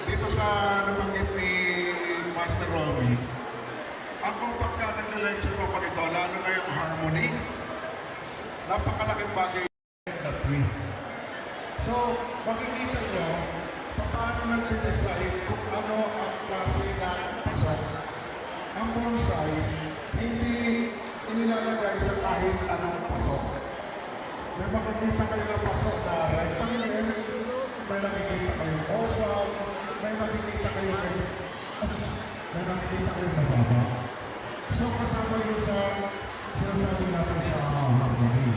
Dito sa nabanggit ni Master Robbie, ako pagka nag-lecture ko pa ito, lalo na yung harmony, napakalaking bagay na three. So, makikita nyo, paano nag-decide kung ano ang klase ng pasok. Ang bonsai, hindi inilalagay sa kahit anong pasok. May makikita kayo na pasok na rectangle, may nakikita kayo oval, may makikita kayo na baba. So, kasama yun sa sinasabi natin sa harmony.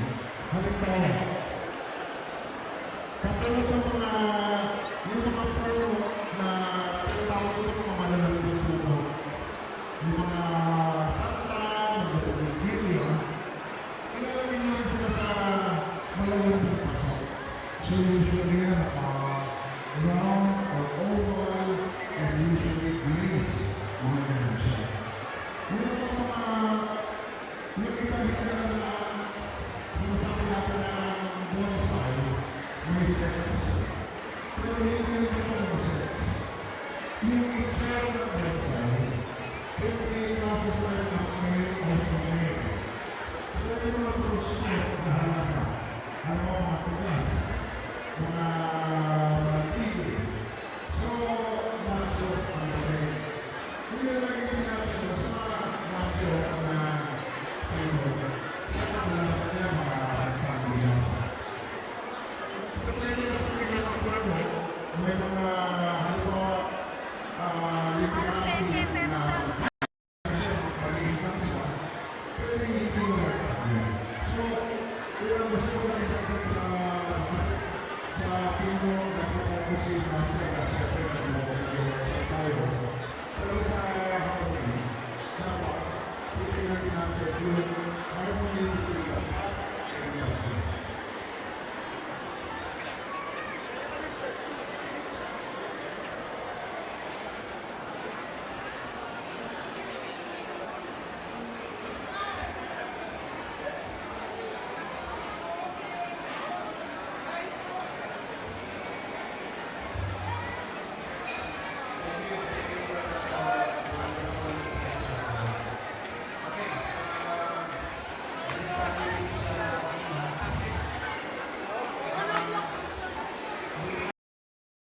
Halimbawa, katulad ng yung mga pro na tinatawag ko ng mga malalang tubo, yung mga santa, mga tumigilya, ilalagay nyo rin sila sa malalang pasok. So, usually yan, round or oval, and usually grease, mga ganun siya. Yung iba-iba na sinasabi natin ng bonsai, may sex. Pero hindi rin ito ng sex. Yung itsura ng bonsai, ito ay classify as male or female. So, yung mga prospect na halaga, ano ang matulas, mga tigil. So, macho ang tigil. Yung nilagay natin sa mga macho na tigil, sa kadalas niya mga pagkakita. Kasi yung sa mga pagkakita, may mga halimbawa literati na maliit lang siya, pero hindi yung rectangle. So, yun ang gusto ko na ipagkat sa pino na kasi nasa siyempre na tayo. Pero sa harmony, dapat titignan natin yung harmony